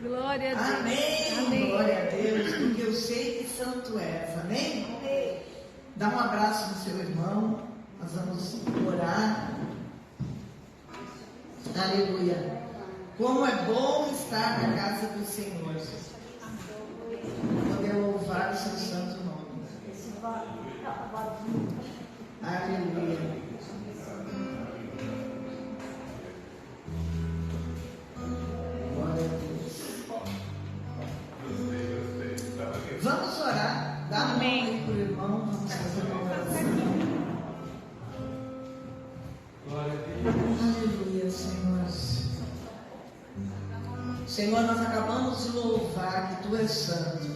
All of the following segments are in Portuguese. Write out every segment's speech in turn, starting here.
Glória a Deus. Amém. Amém. Glória a Deus, porque eu sei que santo és. Amém? Amém. Dá um abraço no seu irmão. Nós vamos orar. Aleluia. Como é bom estar na casa do Senhor. Poder louvar o seu santo nome. Aleluia. Glória a Deus. Vamos orar. Dá a mão aí para o irmão. Vamos fazer uma oração. Aleluia, Senhor. Senhor, nós acabamos de louvar que Tu és santo.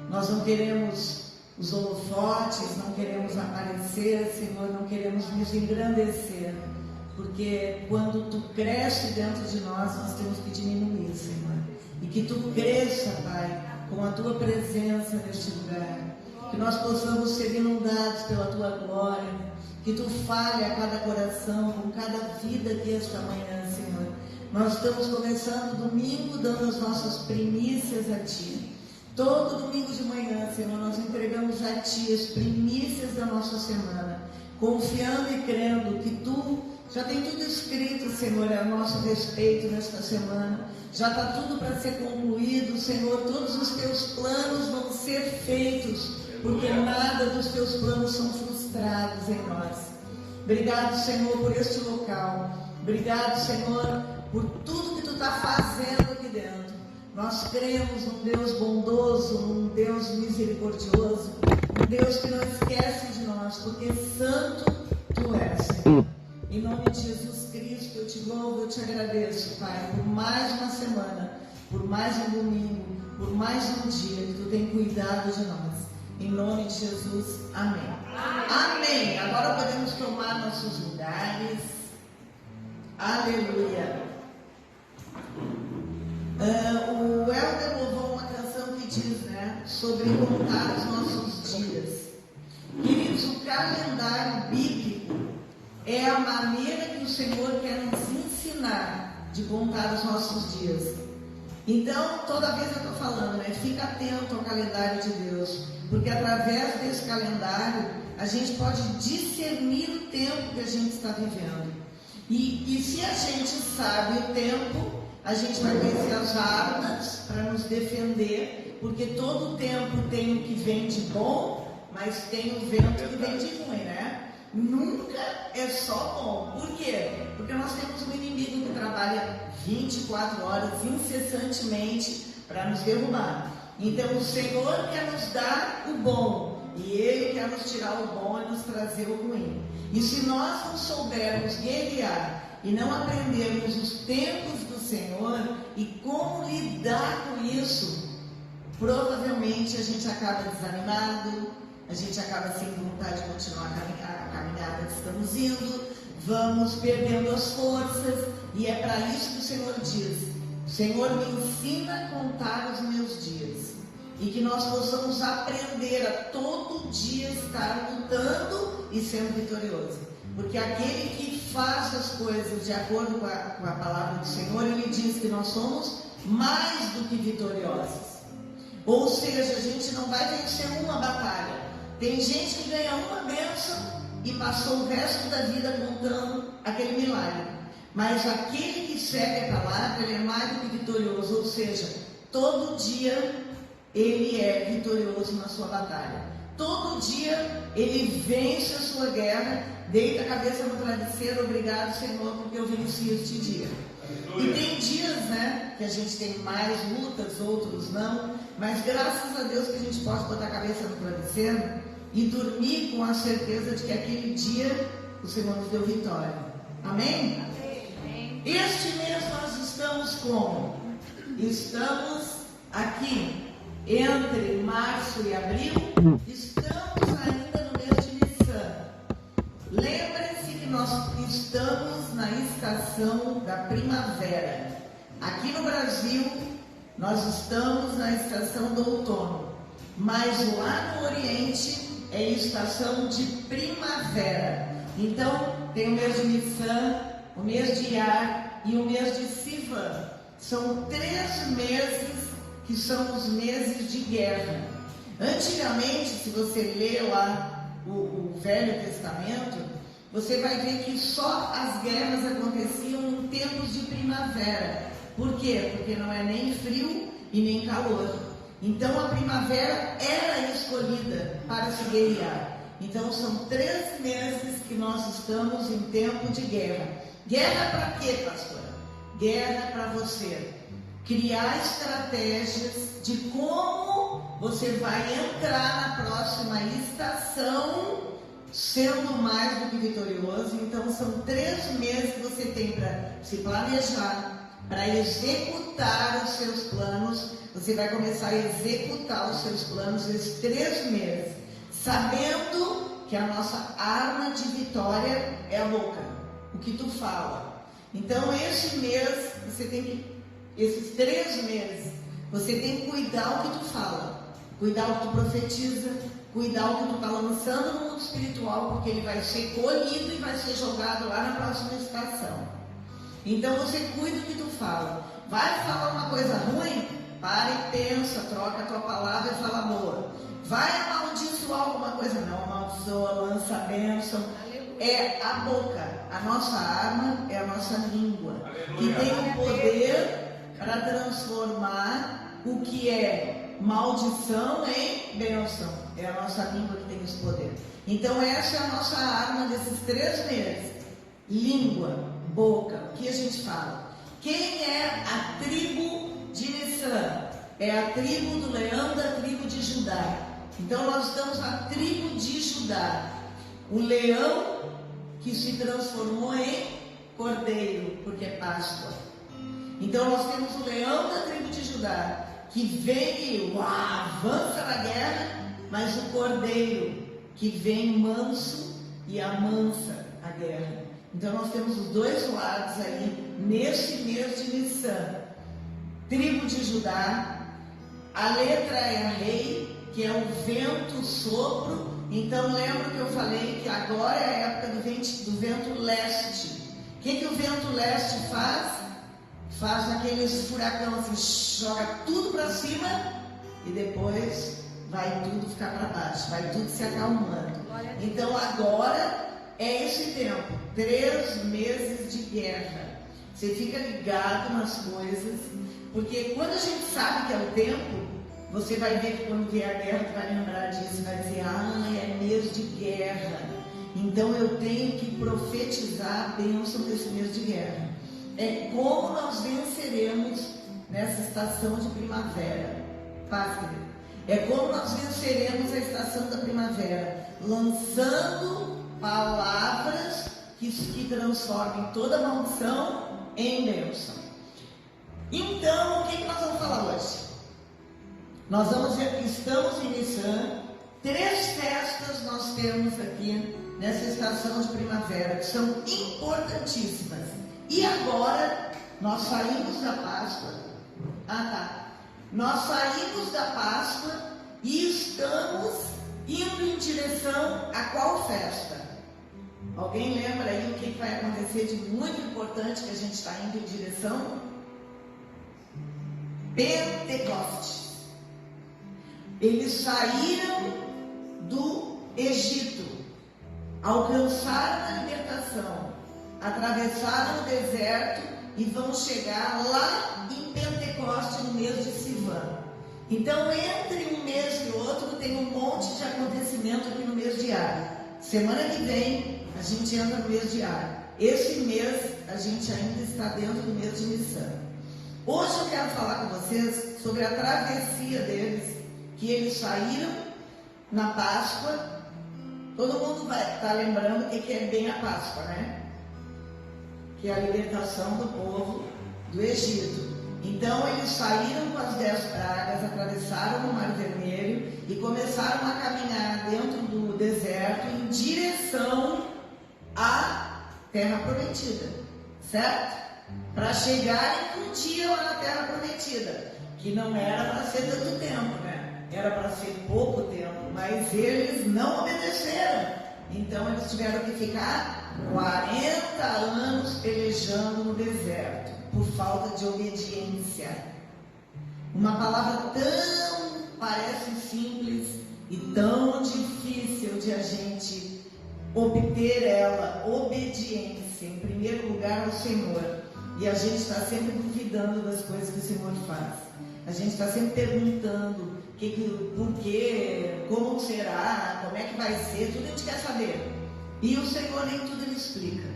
Nós não queremos os holofotes, não queremos aparecer, Senhor, não queremos nos engrandecer, porque quando Tu cresce dentro de nós, nós temos que diminuir, Senhor. E que Tu cresça, Pai, com a Tua presença neste lugar. Que nós possamos ser inundados pela Tua glória. Que Tu fale a cada coração, com cada vida aqui esta manhã, Senhor. Nós estamos começando o domingo dando as nossas primícias a Ti. Todo domingo de manhã, Senhor, nós entregamos a Ti as primícias da nossa semana, confiando e crendo que Tu já tem tudo escrito, Senhor, a nosso respeito nesta semana. Já está tudo para ser concluído, Senhor. Todos os Teus planos vão ser feitos, porque nada dos Teus planos são frustrados em nós. Obrigado, Senhor, por este local. Obrigado, Senhor, por tudo que Tu está fazendo aqui dentro. Nós cremos num Deus bondoso, num Deus misericordioso, um Deus que não esquece de nós, porque santo Tu és, Senhor. Em nome de Jesus Cristo, eu Te louvo, eu Te agradeço, Pai, por mais uma semana, por mais um domingo, por mais um dia que Tu tem cuidado de nós. Em nome de Jesus, amém. Amém. Agora podemos tomar nossos lugares. Aleluia. O Helder louvou uma canção que diz, sobre contar os nossos dias. Queridos, o calendário bíblico é a maneira que o Senhor quer nos ensinar de contar os nossos dias. Então, toda vez eu estou falando, fica atento ao calendário de Deus, porque através desse calendário a gente pode discernir o tempo que a gente está vivendo. E se a gente sabe o tempo, a gente vai conhecer as armas para nos defender, porque todo tempo tem o que vem de bom, mas tem o vento que vem de ruim, Nunca é só bom. Por quê? Porque nós temos um inimigo que trabalha 24 horas incessantemente para nos derrubar. Então o Senhor quer nos dar o bom, e Ele quer nos tirar o bom e nos trazer o ruim. E se nós não soubermos guerrear e não aprendermos os tempos do Senhor e como lidar com isso, provavelmente a gente acaba desanimado, a gente acaba sem vontade de continuar a caminhada que estamos indo, vamos perdendo as forças, e é para isso que o Senhor diz: Senhor, me ensina a contar os meus dias, e que nós possamos aprender a todo dia estar lutando e sendo vitorioso, porque aquele que faz as coisas de acordo com a palavra do Senhor, Ele diz que nós somos mais do que vitoriosos. Ou seja, a gente não vai vencer uma batalha. Tem gente que ganha uma bênção e passou o resto da vida contando aquele milagre. Mas aquele que segue a palavra, ele é mais do que vitorioso. Ou seja, todo dia ele é vitorioso na sua batalha. Todo dia ele vence a sua guerra, deita a cabeça no travesseiro: obrigado, Senhor, porque eu venci este dia. E tem dias, que a gente tem mais lutas, outros não, mas graças a Deus que a gente pode botar a cabeça no travesseiro e dormir com a certeza de que aquele dia o Senhor nos deu vitória. Amém? Amém. Este mês nós estamos como? Estamos aqui entre março e abril, estamos ainda no mês de Nissan. Lembrem-se que nós estamos na estação da primavera. Aqui no Brasil, nós estamos na estação do outono, mas lá no Oriente é estação de primavera. Então, tem o mês de Nissan, o mês de Iyar e o mês de Sivan. são 3 meses que são os meses de guerra. Antigamente, se você ler lá o Velho Testamento, você vai ver que só as guerras aconteciam em tempos de primavera. Por quê? Porque não é nem frio e nem calor. Então a primavera era escolhida para se guerrear. Então são 3 meses que nós estamos em tempo de guerra. Guerra para quê, pastora? Guerra para você criar estratégias de como você vai entrar na próxima estação sendo mais do que vitorioso. Então são 3 meses que você tem para se planejar, para executar os seus planos. Você vai começar a executar os seus planos esses 3 meses, sabendo que a nossa arma de vitória é a boca, o que tu fala. Então esse mês, esses 3 meses, você tem que cuidar o que tu fala, cuidar o que tu profetiza, cuidar o que tu está lançando no mundo espiritual, porque ele vai ser colhido e vai ser jogado lá na próxima estação. Então você cuida do que tu fala. Vai falar uma coisa ruim? Para e pensa, troca a tua palavra e fala boa. Vai amaldiçoar alguma coisa? Não amaldiçoa, lança a bênção. É a boca. A nossa arma é a nossa língua. Que tem o poder para transformar o que é maldição em bênção. É a nossa língua que tem esse poder. Então essa é a nossa arma desses 3 meses. Língua, boca. O que a gente fala? Quem é a tribo de Nissan? É a tribo do leão da tribo de Judá. Então nós estamos na tribo de Judá. O leão que se transformou em cordeiro, porque é Páscoa. Então nós temos o leão da tribo de Judá, que vem e avança na guerra, mas o cordeiro que vem manso e amansa a guerra. Então nós temos os 2 lados aí nesse mês de Nissan. Tribo de Judá, a letra é a rei, que é o vento, sopro. Então lembra que eu falei que agora é a época do vento leste. O que o vento leste faz? Faz aqueles furacão assim, joga tudo para cima e depois vai tudo ficar para baixo, vai tudo se acalmando. Então agora é esse tempo, 3 meses de guerra. Você fica ligado nas coisas, porque quando a gente sabe que é o tempo, você vai ver que quando vier a guerra, tu vai lembrar disso, vai dizer, é mês de guerra. Então eu tenho que profetizar a bênção desse mês de guerra. É como nós venceremos nessa estação de primavera. Paz, querido. É como nós venceremos a estação da primavera, lançando palavras que transformem toda maldição em bênção. Então, o que nós vamos falar hoje? Nós vamos ver que estamos iniciando 3 festas nós temos aqui nessa estação de primavera, que são importantíssimas. E agora, nós saímos da Páscoa. Nós saímos da Páscoa e estamos indo em direção a qual festa? Alguém lembra aí o que vai acontecer de muito importante que a gente está indo em direção? Pentecostes. Eles saíram do Egito, alcançaram a libertação, atravessaram o deserto e vão chegar lá em Pentecostes no mês de Sivan. Então, entre um mês e outro, tem um monte de acontecimento aqui no mês de Ar. Semana que vem, a gente entra no mês de Ar. Esse mês, a gente ainda está dentro do mês de Nissan. Hoje eu quero falar com vocês sobre a travessia deles, que eles saíram na Páscoa. Todo mundo vai estar lembrando o que é bem a Páscoa, né? Que é a libertação do povo do Egito. Então eles saíram com as 10 pragas, atravessaram o Mar Vermelho e começaram a caminhar dentro do deserto em direção à Terra Prometida, certo? Para chegarem um dia lá na Terra Prometida, que não era para ser tanto tempo, né? Era para ser pouco tempo, mas eles não obedeceram. Então eles tiveram que ficar 40 anos pelejando no deserto. por falta de obediência. Uma palavra tão parece simples e tão difícil de a gente obter ela, obediência, em primeiro lugar ao Senhor. E a gente está sempre duvidando das coisas que o Senhor faz. A gente está sempre perguntando por quê, como será, como é que vai ser, tudo a gente quer saber. E o Senhor nem tudo Ele explica.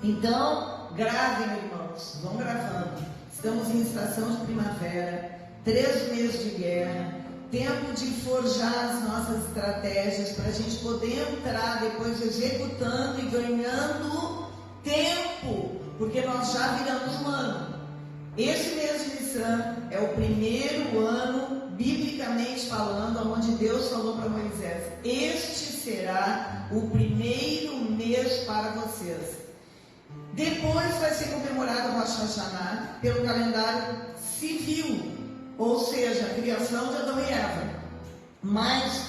Então, gravem, irmãos, vão gravando. Estamos em estação de primavera, 3 meses de guerra, tempo de forjar as nossas estratégias para a gente poder entrar depois executando e ganhando tempo, porque nós já viramos um ano. Esse mês de Nissan é o primeiro ano, biblicamente falando, onde Deus falou para Moisés: este será o primeiro mês para vocês. Depois vai ser comemorado o Rosh Hashanah pelo calendário civil, ou seja, a criação de Adão e Eva. Mas,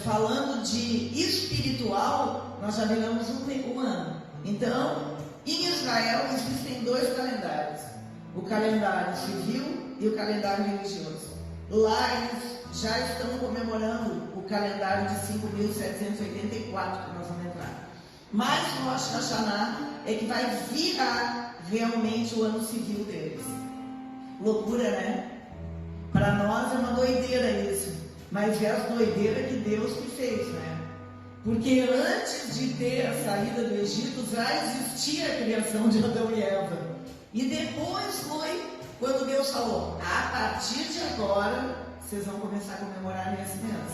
falando de espiritual, nós já viramos um ano. Então, em Israel existem 2 calendários: o calendário civil e o calendário religioso. Lá eles já estão comemorando o calendário de 5.784 que nós vamos entrar. Mas o Rosh Hashanah é que vai virar realmente o ano civil deles. Loucura, né? Para nós é uma doideira isso, mas é a doideira que Deus que fez, né? Porque antes de ter a saída do Egito, já existia a criação de Adão e Eva. E depois foi quando Deus falou: a partir de agora, vocês vão começar a comemorar nesse mês.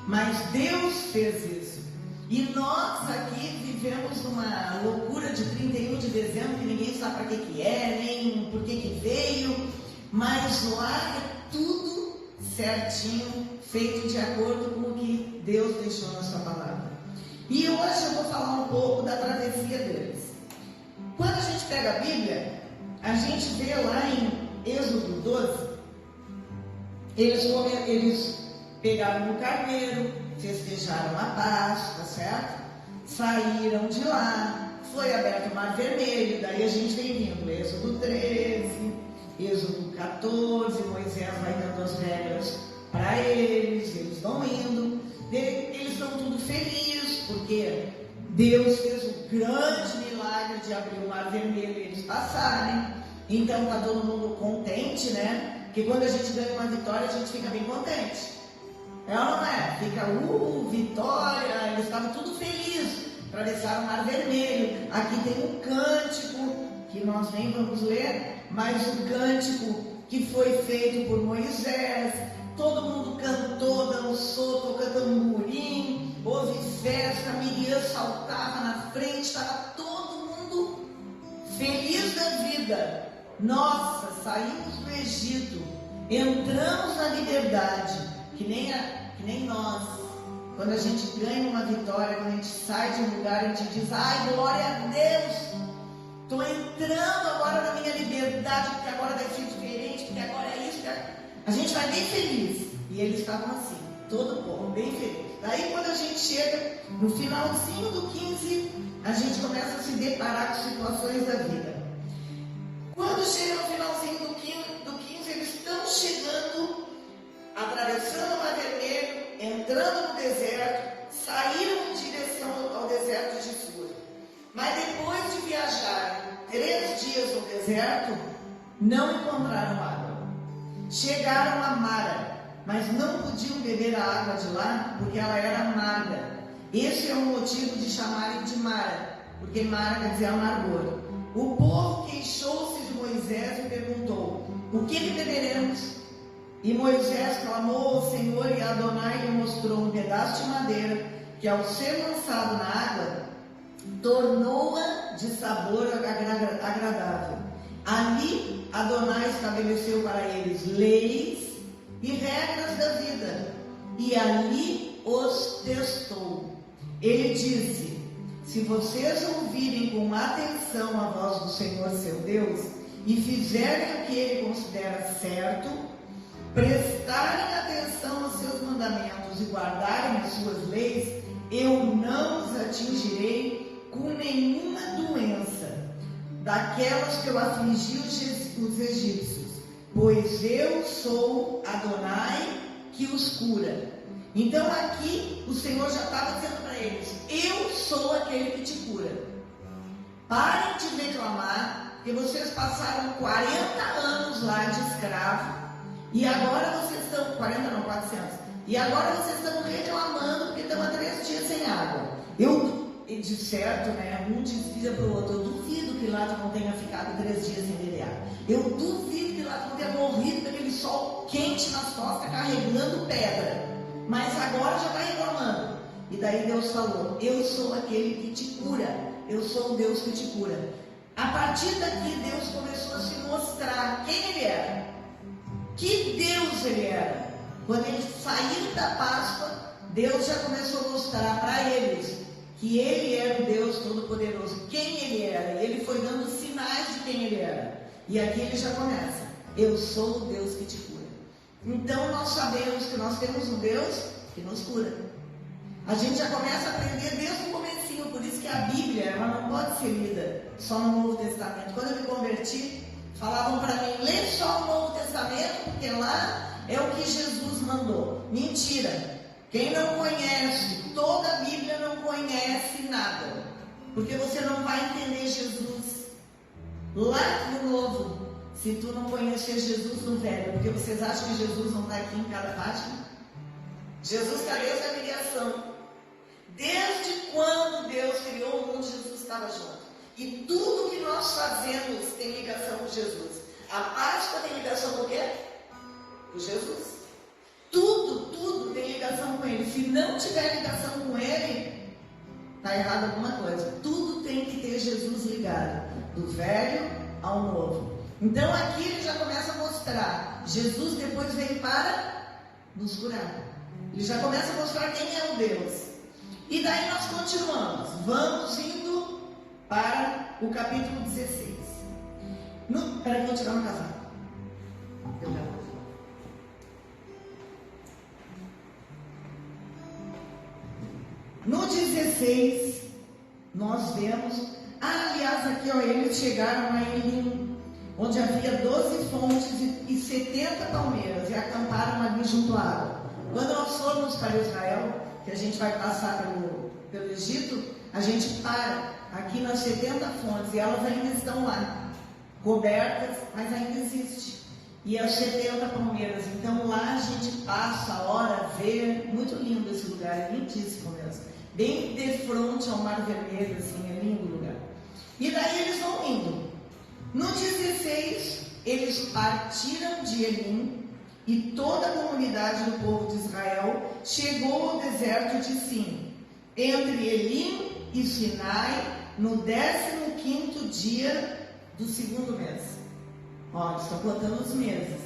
Mas Deus fez isso. E nós aqui vivemos numa loucura de 31 de dezembro, que ninguém sabe para que é, nem por que veio. Mas lá é tudo certinho, feito de acordo com o que Deus deixou na sua palavra. E hoje eu vou falar um pouco da travessia deles. Quando a gente pega a Bíblia, a gente vê lá em Êxodo 12, eles pegaram o carneiro, festejaram a Páscoa, certo? Saíram de lá, foi aberto o Mar Vermelho, daí a gente vem vindo Êxodo 13, Êxodo 14, Moisés vai dando as regras para eles vão indo, eles estão tudo felizes, porque Deus fez o grande milagre de abrir o Mar Vermelho e eles passarem. Então está todo mundo contente, né? Porque quando a gente ganha uma vitória, a gente fica bem contente. É ou não é? Fica, vitória, eles estavam tudo felizes, atravessaram o Mar Vermelho. Aqui tem um cântico, que nós nem vamos ler, mas o cântico que foi feito por Moisés. Todo mundo cantou, dançou, tocando tamborim, houve festa, Miriam saltava na frente, estava todo mundo feliz da vida. Nossa, saímos do Egito, entramos na liberdade, que nem nós. Quando a gente ganha uma vitória, quando a gente sai de um lugar, a gente diz: ai, glória a Deus, estou entrando agora na minha liberdade, porque agora vai ser diferente, porque agora é isso, a gente vai bem feliz. E eles estavam assim, todo o povo bem feliz. Daí quando a gente chega no finalzinho do 15, a gente começa a se deparar com situações da vida. Quando chega no finalzinho do 15, eles estão chegando, atravessando o Mar Vermelho, entrando no deserto, saíram em direção ao deserto de Sur. Mas depois de viajar 3 dias no deserto, não encontraram água. Chegaram a Mara, mas não podiam beber a água de lá, porque ela era amarga. Esse é o motivo de chamarem de Mara, porque Mara quer dizer amargor. O povo queixou-se de Moisés e perguntou: o que beberemos? E Moisés clamou ao Senhor, e Adonai lhe mostrou um pedaço de madeira, que ao ser lançado na água, tornou-a de sabor agradável. Ali Adonai estabeleceu para eles leis e regras da vida, e ali os testou. Ele disse: se vocês ouvirem com atenção a voz do Senhor seu Deus, e fizerem o que ele considera certo, prestarem atenção aos seus mandamentos e guardarem as suas leis, eu não os atingirei com nenhuma doença. daquelas que eu afligi os egípcios, pois eu sou Adonai que os cura. Então aqui o Senhor já estava dizendo para eles: eu sou aquele que te cura. Parem de reclamar, porque vocês passaram 40 anos lá de escravo, e agora vocês estão, 40 não, 400, e agora vocês estão reclamando porque estão há 3 dias sem água. De certo, né, um dizia para o outro: eu duvido que lá tu não tenha ficado 3 dias sem beber água. Eu duvido que lá tu não tenha morrido com aquele sol quente nas costas carregando pedra. Mas agora já está reclamando. E daí Deus falou: eu sou aquele que te cura. Eu sou o Deus que te cura. A partir daqui Deus começou a se mostrar quem Ele era. Que Deus Ele era. Quando eles saíram da Páscoa, Deus já começou a mostrar para eles que Ele era o Deus Todo-Poderoso, quem Ele era. E Ele foi dando sinais de quem Ele era. E aqui Ele já começa: eu sou o Deus que te cura. Então nós sabemos que nós temos um Deus que nos cura. A gente já começa a aprender desde o comecinho. Por isso que a Bíblia, ela não pode ser lida só no Novo Testamento. Quando eu me converti, falavam para mim: lê só o Novo Testamento, porque lá é o que Jesus mandou. Mentira! Quem não conhece toda a Bíblia não conhece nada, porque você não vai entender Jesus lá no Novo se tu não conhecer Jesus no Velho. Porque vocês acham que Jesus não está aqui em cada página? Jesus está desde a criação. Desde quando Deus criou o mundo, Jesus estava junto. E tudo que nós fazemos tem ligação com Jesus. A Páscoa tem ligação com o quê? Com Jesus. Tudo tem ligação com Ele. Se não tiver ligação com Ele, está errado alguma coisa. Tudo tem que ter Jesus ligado, do velho ao novo. Então aqui Ele já começa a mostrar. Jesus depois veio para nos curar. Ele já começa a mostrar quem é o Deus. E daí nós continuamos. Vamos indo para o capítulo 16. Peraí, que eu vou tirar meu casaco. No 16, nós vemos. Aliás, aqui ó, eles chegaram a Elim, onde havia 12 fontes e 70 palmeiras, e acamparam ali junto à água. Quando nós formos para Israel, que a gente vai passar pelo Egito, a gente para aqui nas 70 fontes, e elas ainda estão lá, cobertas, mas ainda existe. E as 70 palmeiras. Então lá a gente passa a hora, vê. Muito lindo esse lugar, é lindíssimo mesmo. Bem de frente ao Mar Vermelho, assim, é lindo o lugar. E daí eles vão indo. No 16, eles partiram de Elim, e toda a comunidade do povo de Israel chegou ao deserto de Sim, entre Elim e Sinai, no 15º dia do 2º mês. Ó, estão contando os meses,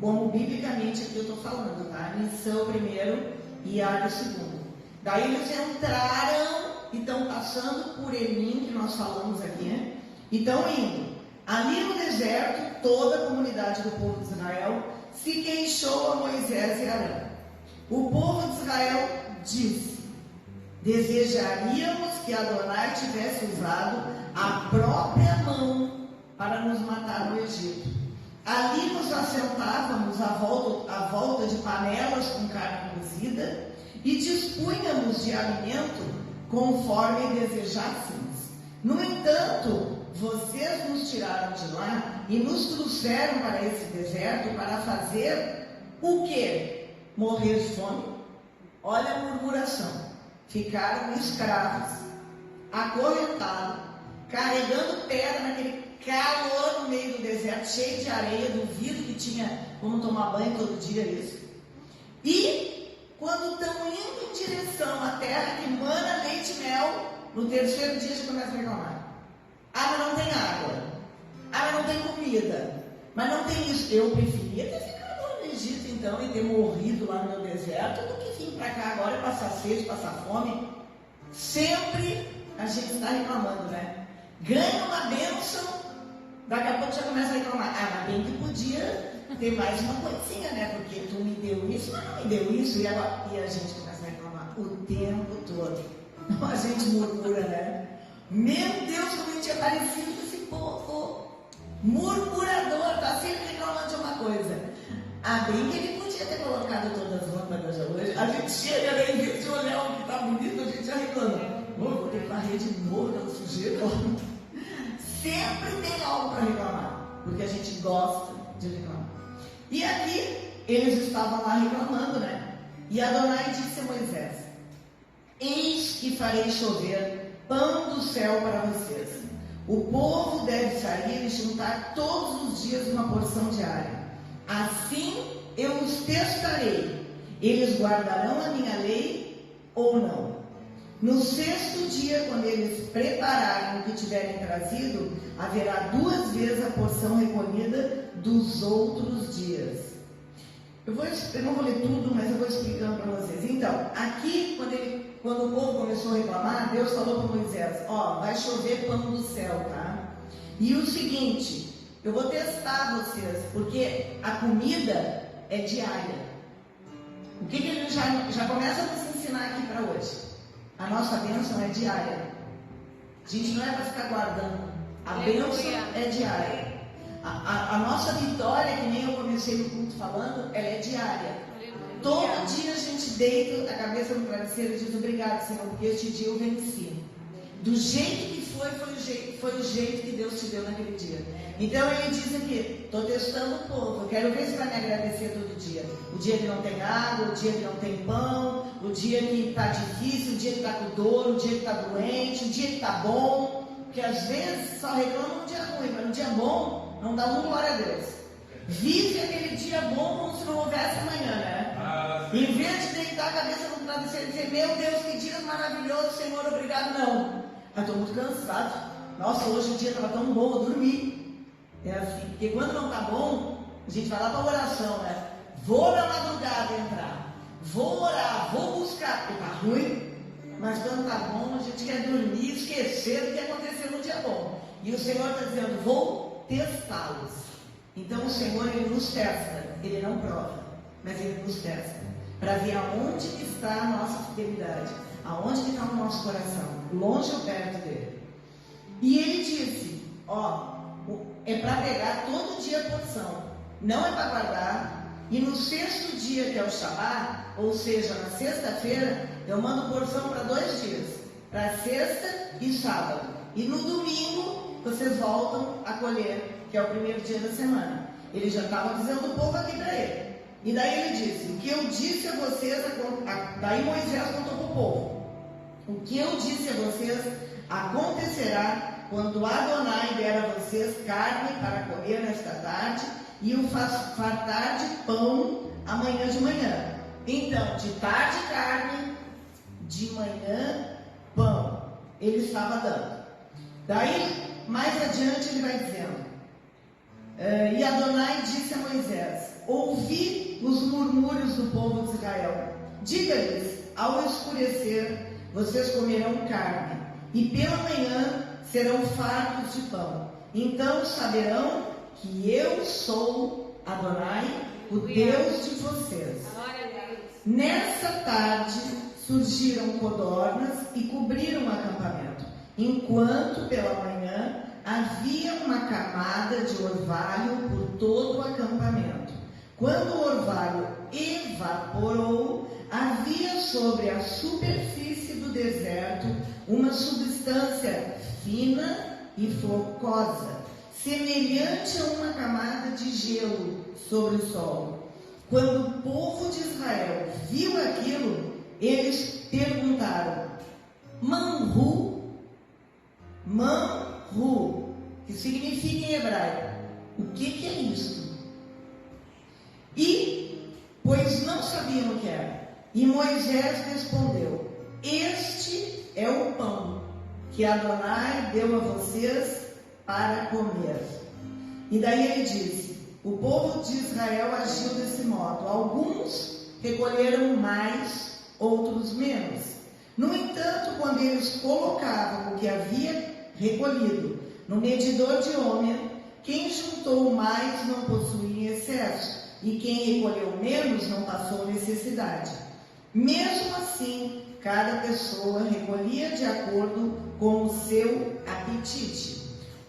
como biblicamente aqui eu estou falando, tá? Missão primeiro e Área segundo. Daí eles entraram e estão passando por Elim, que nós falamos aqui, né? E estão indo. Ali no deserto, toda a comunidade do povo de Israel se queixou a Moisés e Arão. O povo de Israel disse: desejaríamos que Adonai tivesse usado a própria mão para nos matar no Egito. Ali nos assentávamos à volta de panelas com carne cozida e dispunhamos de alimento conforme desejássemos. No entanto, vocês nos tiraram de lá e nos trouxeram para esse deserto para fazer o quê? Morrer de fome? Olha a murmuração. Ficaram escravos, acorrentados, carregando pedra naquele calor no meio do deserto, cheio de areia, duvido que tinha como tomar banho todo dia isso. E quando estão indo em direção à terra que mana leite e mel, no 3º dia já começa a reclamar. Ah, mas não tem água. Ah, mas não tem comida. Mas não tem isso. Eu preferia ter ficado lá no Egito então e ter morrido lá no meu deserto do que vir para cá agora e passar sede, passar fome. Sempre a gente está reclamando, né? Ganha uma bênção, daqui a pouco já começa a reclamar. Ah, mas bem que podia ter mais uma coisinha, né? Porque tu me deu isso, mas não me deu isso. E a gente começa a reclamar o tempo todo. A gente murmura, né? Meu Deus, como a gente é parecido com esse murmurador, está sempre reclamando de uma coisa. Bem que ele podia ter colocado todas as lâmpadas hoje. A gente chega, né, em vez de olhar o que está bonito, a gente já reclama. Vou ter que varrer de novo, não sujeito. Sempre tem algo para reclamar, porque a gente gosta de reclamar. E aqui, eles estavam lá reclamando, né? E Adonai disse a Moisés: eis que farei chover pão do céu para vocês. O povo deve sair e juntar todos os dias uma porção diária. Assim eu os testarei. Eles guardarão a minha lei ou não. No sexto dia, quando eles prepararem o que tiverem trazido, haverá 2 vezes a porção recolhida dos outros dias. Eu não vou ler tudo, mas eu vou explicando para vocês. Então, aqui, quando o povo começou a reclamar, Deus falou para Moisés: vai chover pão do céu, tá? E o seguinte, eu vou testar vocês, porque a comida é diária. O que ele já começa a nos ensinar aqui para hoje? A nossa bênção é diária. A gente não é para ficar guardando. A bênção é diária. A nossa vitória, que nem eu comecei o culto falando, ela é diária. Todo dia a gente deita a cabeça no travesseiro e diz: obrigado, Senhor, porque este dia eu venci. Do jeito que foi o jeito que Deus te deu naquele dia. Então ele diz aqui: estou testando o povo, eu quero ver se vai me agradecer todo dia. O dia que não tem água, o dia que não tem pão, o dia que está difícil, o dia que está com dor, o dia que está doente, o dia que está bom. Porque às vezes só reclama no dia ruim, mas no dia bom não dá glória a Deus. Vive aquele dia bom como se não houvesse amanhã, né? Em vez de deitar a cabeça no travesseiro e dizer: meu Deus, que dia maravilhoso, Senhor, obrigado, não. Estou muito cansado. Nossa, hoje o dia estava tão bom, eu dormi. É assim, porque quando não está bom, a gente vai lá para a oração, né? Vou na madrugada entrar, vou orar, vou buscar, porque está ruim. Mas quando está bom, a gente quer dormir, esquecer do que aconteceu no dia bom. E o Senhor está dizendo: vou testá-los. Então o Senhor, Ele nos testa, Ele não prova, mas Ele nos testa, para ver aonde que está a nossa fidelidade, aonde que está o nosso coração, longe ou perto dele. E Ele disse: é para pegar todo dia a porção, não é para guardar. E no sexto dia, que é o Shabá, ou seja, na sexta-feira, eu mando porção para 2 dias, para sexta e sábado. E no domingo, vocês voltam a colher, que é o primeiro dia da semana. Ele já estava dizendo o povo aqui para ele. E daí ele disse: o que eu disse a vocês, daí Moisés contou para o povo: o que eu disse a vocês acontecerá quando Adonai der a vocês carne para comer nesta tarde, e o fartar de pão amanhã de manhã. Então, de tarde carne, de manhã pão. Ele estava dando. Daí, mais adiante, ele vai dizendo: e Adonai disse a Moisés: ouvi os murmúrios do povo de Israel. Diga-lhes: ao escurecer, vocês comerão carne, e pela manhã serão fartos de pão. Então saberão que eu sou Adonai, o Deus de vocês. Nessa tarde surgiram codornas e cobriram o acampamento, enquanto pela manhã havia uma camada de orvalho por todo o acampamento. Quando o orvalho evaporou, havia sobre a superfície do deserto uma substância fina e flocosa, semelhante a uma camada de gelo sobre o solo. Quando o povo de Israel viu aquilo, eles perguntaram: Manhu, que significa em hebraico: o que é isso? E, pois não sabiam o que era. E Moisés respondeu: este é o pão que Adonai deu a vocês para comer. E daí ele disse: o povo de Israel agiu desse modo. Alguns recolheram mais, outros menos. No entanto, quando eles colocavam o que havia recolhido no medidor de Homer, quem juntou mais não possuía excesso, e quem recolheu menos não passou necessidade. Mesmo assim, cada pessoa recolhia de acordo com o seu apetite.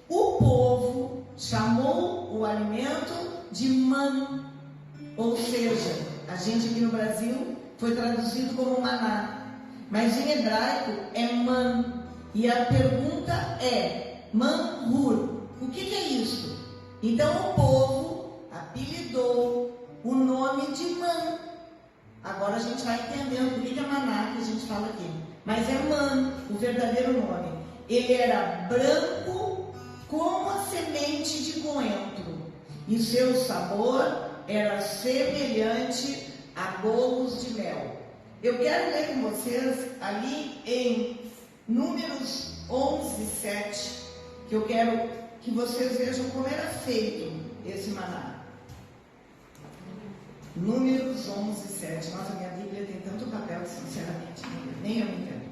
O povo chamou o alimento de man, ou seja, a gente aqui no Brasil foi traduzido como maná, mas em hebraico é man. E a pergunta é manhur. O que é isso? Então o povo apelidou o nome de man. Agora a gente vai entendendo o que é maná que a gente fala aqui. Mas é man, o verdadeiro nome. Ele era branco como a semente de coentro, e seu sabor era semelhante a bolos de mel. Eu quero ler com vocês ali em Números 11, 7, que eu quero que vocês vejam como era feito esse maná. Números 11, 7. Nossa, minha Bíblia tem tanto papel que, sinceramente, nem eu me entendo.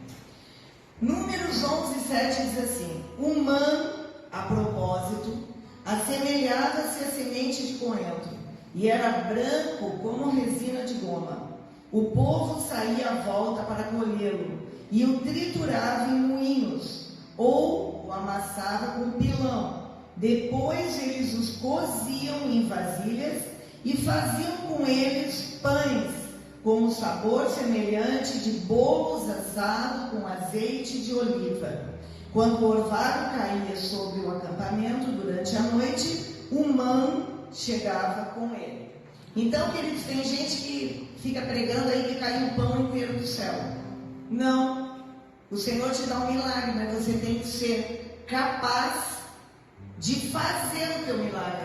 Números 11, 7 diz assim: o man, a propósito, assemelhava-se à semente de coentro, e era branco como resina de goma. O povo saía à volta para colhê-lo, e o triturava em moinhos, ou o amassava com pilão. Depois eles os coziam em vasilhas e faziam com eles pães, com um sabor semelhante de bolos assados com azeite de oliva. Quando o orvalho caía sobre o acampamento durante a noite, o man chegava com ele. Então, queridos, tem gente que fica pregando aí que caiu o pão inteiro do céu. Não. O Senhor te dá um milagre, mas você tem que ser capaz de fazer o teu milagre.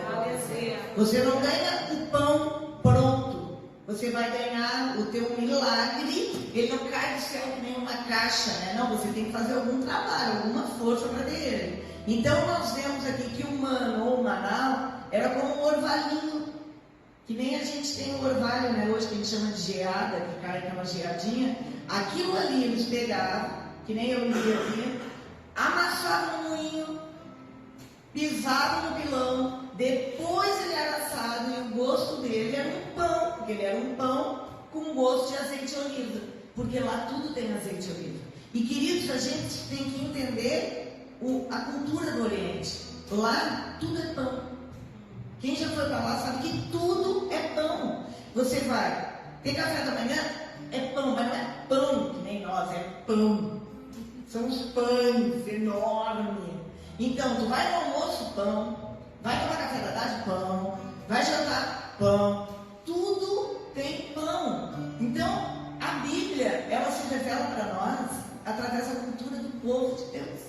Você não ganha o pão pronto. Você vai ganhar o teu milagre. Ele não cai do céu que nem uma caixa, né? Não, você tem que fazer algum trabalho, alguma força para ter ele. Então nós vemos aqui que o man ou o maná era como um orvalhinho. Que nem a gente tem o orvalho, né? Hoje que a gente chama de geada, que cai aquela geadinha. Aquilo ali eles pegavam, que nem eu li aqui, amassavam no moinho, pisavam no pilão, depois ele era assado e o gosto dele era um pão, porque ele era um pão com gosto de azeite de oliva, porque lá tudo tem azeite de oliva. E queridos, a gente tem que entender a cultura do Oriente. Lá tudo é pão. Quem já foi para lá sabe que tudo é pão. Você vai ter café da manhã, é pão, mas não é pão que nem nós, é pão. São os pães enormes. Então, tu vai no almoço, pão. Vai tomar café da tarde, pão. Vai jantar, pão. Tudo tem pão. Então, a Bíblia, ela se revela para nós através da cultura do povo de Deus.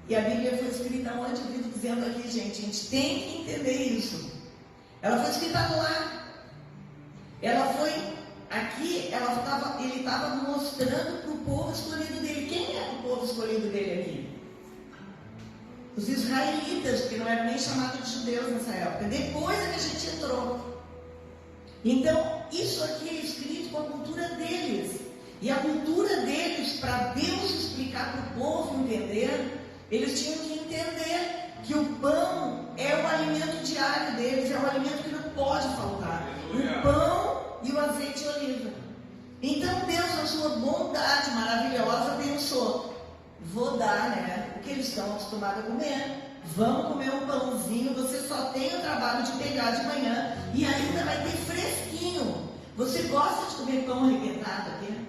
E a Bíblia foi escrita onde eu vivo dizendo aqui, gente, a gente tem que entender isso. Ela foi escrita lá. Ela foi aqui, ele estava mostrando para o povo escolhido dele. Quem é o povo escolhido dele aqui? Os israelitas, porque não eram nem chamados de judeus nessa época. Depois é que a gente entrou. Então, isso aqui é escrito com a cultura deles. E a cultura deles, para Deus explicar para o povo entender, eles tinham que entender que o pão é o alimento diário deles, é o alimento que não pode faltar. O pão e o azeite de oliva. Então Deus, na sua bondade maravilhosa, pensou: vou dar, né, o que eles estão acostumados a comer. Vamos comer um pãozinho, você só tem o trabalho de pegar de manhã e ainda vai ter fresquinho. Você gosta de comer pão arrebentado aqui?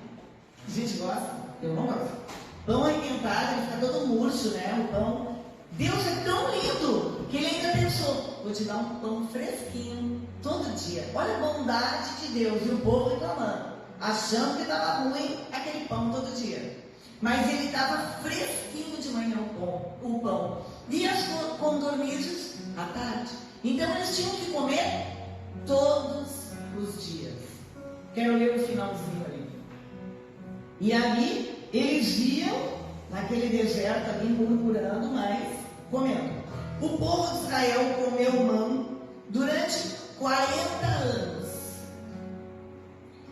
A gente gosta? Eu não gosto. Pão arrebentado, ele fica todo murcho, né? O pão. Deus é tão lindo que ele ainda pensou: vou te dar um pão fresquinho todo dia. Olha a bondade de Deus. E o povo reclamando, achando que estava ruim aquele pão todo dia. Mas ele estava fresquinho de manhã o pão. E as condormizes à tarde. Então eles tinham que comer todos os dias. Quero ler o finalzinho ali. E ali eles iam naquele deserto ali murmurando, mas comendo. O povo de Israel comeu man durante 40 anos,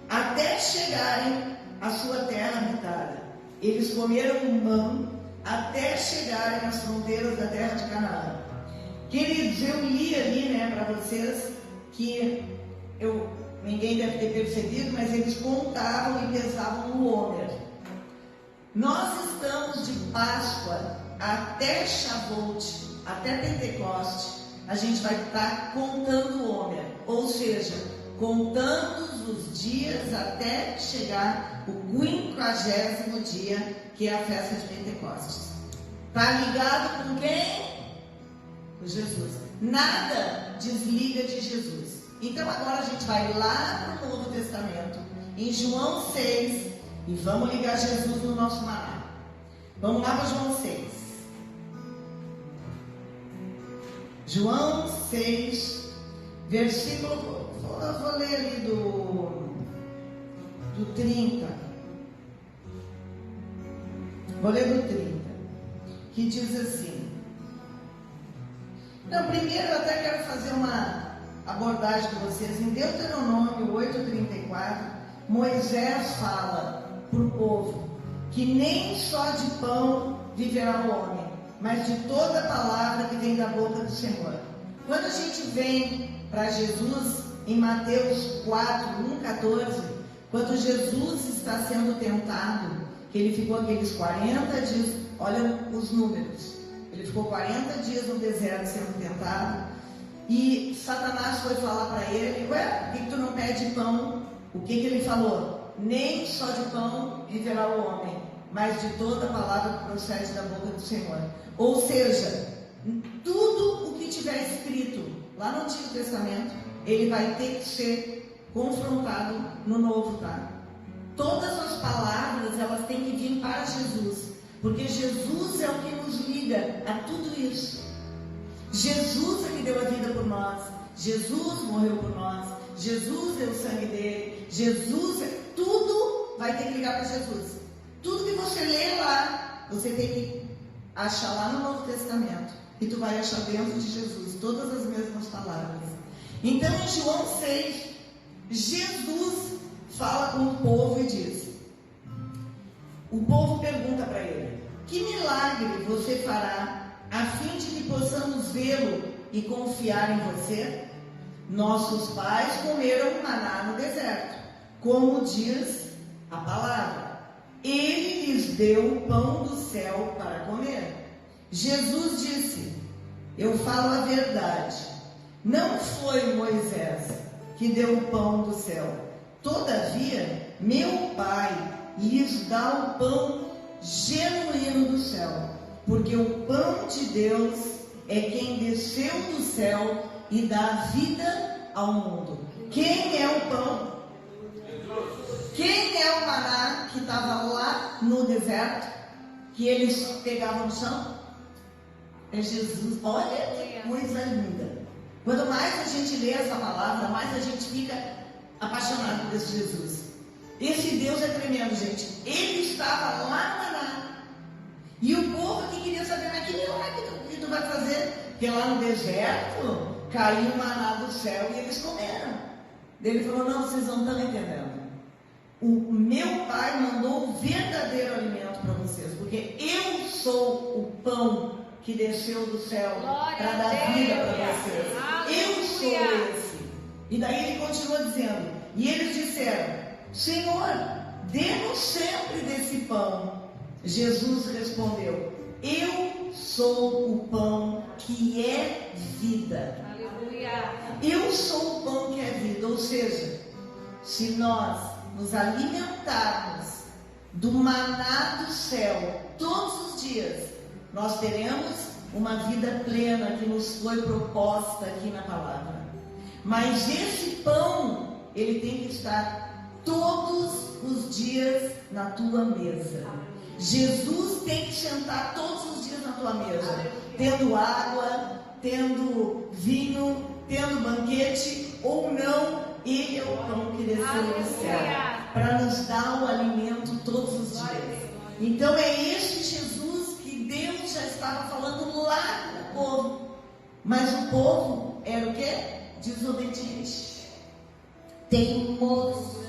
até chegarem à sua terra habitada. Eles comeram man até chegarem às fronteiras da terra de Canaã. Queridos, eu li ali, né, para vocês, que ninguém deve ter percebido, mas eles contavam e pesavam no homer. Nós estamos de Páscoa até Shavuot, até Pentecoste, a gente vai estar contando o Homer, ou seja, contando os dias até chegar o 50º dia, que é a festa de Pentecostes. Está ligado com quem? Com Jesus. Nada desliga de Jesus. Então agora a gente vai lá para o Novo Testamento, em João 6, e vamos ligar Jesus no nosso maná. Vamos lá para João 6. João 6, versículo, vou ler ali do 30. Vou ler do 30, que diz assim. Então, primeiro eu até quero fazer uma abordagem com vocês. Em Deuteronômio 8:34, Moisés fala para o povo que nem só de pão viverá o homem, mas de toda palavra que vem da boca do Senhor. Quando a gente vem para Jesus em Mateus 4:1-14, quando Jesus está sendo tentado, que ele ficou aqueles 40 dias, olha os números, ele ficou 40 dias no deserto sendo tentado, e Satanás foi falar para ele: ué, por que tu não pede pão? O que ele falou? Nem só de pão viverá o homem, mas de toda palavra que procede da boca do Senhor. Ou seja, tudo o que tiver escrito lá no Antigo Testamento, ele vai ter que ser confrontado no Novo, tá? Todas as palavras, elas têm que vir para Jesus, porque Jesus é o que nos liga a tudo isso. Jesus é que deu a vida por nós, Jesus morreu por nós, Jesus deu o sangue dele, Jesus, tudo vai ter que ligar para Jesus. Tudo que você lê lá, você tem que achar lá no Novo Testamento, e tu vai achar dentro de Jesus todas as mesmas palavras. Então em João 6, Jesus fala com o povo e diz, o povo pergunta para ele: que milagre você fará a fim de que possamos vê-lo e confiar em você? Nossos pais comeram maná no deserto, como diz a palavra. Ele lhes deu o pão do céu para comer. Jesus disse: eu falo a verdade. Não foi Moisés que deu o pão do céu. Todavia, meu Pai lhes dá o pão genuíno do céu, porque o pão de Deus é quem desceu do céu e dá vida ao mundo. Quem é o pão? Quem é o maná que estava lá no deserto, que eles pegavam no chão? É Jesus. Olha que coisa linda. Quanto mais a gente lê essa palavra, mais a gente fica apaixonado por esse Jesus. Esse Deus é tremendo, gente. Ele estava lá no maná. E o povo que queria saber, mas que milagre que tu vai fazer? Porque lá no deserto caiu maná do céu e eles comeram. Ele falou: não, vocês não estão entendendo. O meu Pai mandou o verdadeiro alimento para vocês, porque eu sou o pão que desceu do céu para dar vida para vocês. Eu sou esse. E daí ele continua dizendo, e eles disseram: Senhor, dê-nos sempre desse pão. Jesus respondeu: eu sou o pão que é vida. Aleluia. Eu sou o pão que é vida. Ou seja, se nós nos alimentarmos do maná do céu todos os dias, nós teremos uma vida plena que nos foi proposta aqui na palavra. Mas esse pão, ele tem que estar todos os dias na tua mesa. Jesus tem que sentar todos os dias na tua mesa, tendo água, tendo vinho, tendo banquete ou não. Ele é o pão que desceu do céu para nos dar o alimento todos os dias. Então é este Jesus que Deus já estava falando lá com o povo. Mas o povo era o quê? Desobediente, teimoso.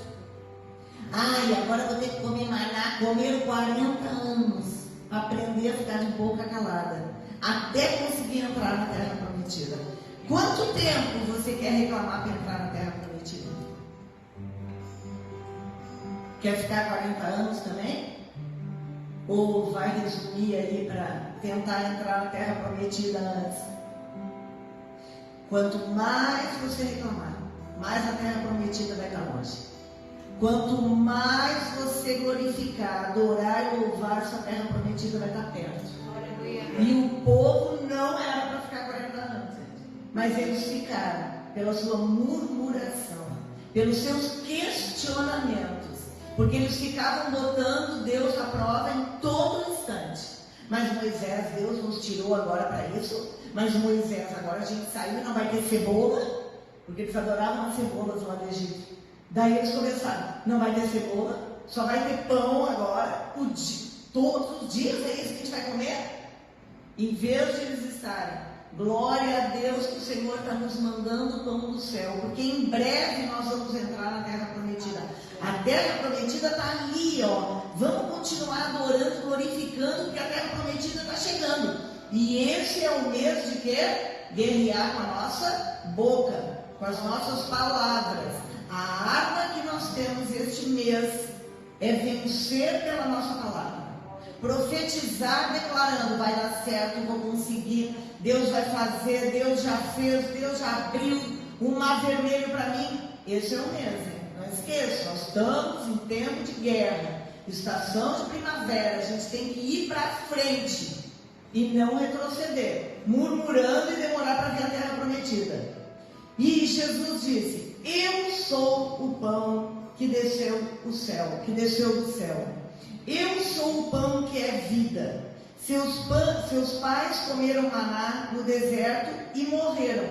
Ai, agora vou ter que comer maná. Comeram 40 anos para aprender a ficar de boca calada, até conseguir entrar na terra prometida. Quanto tempo você quer reclamar para entrar na terra prometida? Quer ficar 40 anos também? Ou vai resumir aí para tentar entrar na terra prometida antes. Quanto mais você reclamar, mais a terra prometida vai estar longe. Quanto mais você glorificar, adorar e louvar, sua terra prometida vai estar perto. E o povo não era para ficar 40 anos, mas eles ficaram pela sua murmuração, pelos seus questionamentos, porque eles ficavam botando Deus à prova em todo instante. Mas Moisés, Deus nos tirou agora para isso. Mas Moisés, agora a gente saiu e não vai ter cebola, porque eles adoravam as cebolas lá do Egito. Daí eles começaram, não vai ter cebola, só vai ter pão agora, todos os dias, é isso que a gente vai comer? Em vez de eles estarem, glória a Deus que o Senhor está nos mandando o pão do céu, porque em breve nós vamos entrar na terra prometida. A terra prometida está ali, ó. Vamos continuar adorando, glorificando, porque a terra prometida está chegando. E esse é o mês de quê? Guerrear com a nossa boca, com as nossas palavras. A arma que nós temos este mês é vencer pela nossa palavra. Profetizar declarando, vai dar certo, vou conseguir, Deus vai fazer, Deus já fez, Deus já abriu um mar vermelho para mim. Esse é o mês, hein? Não esqueça, nós estamos em tempo de guerra, estação de primavera, a gente tem que ir para frente e não retroceder, murmurando e demorar para ver a terra prometida. E Jesus disse, eu sou o pão que desceu do céu, eu sou o pão que é vida. Seus pais comeram maná no deserto e morreram.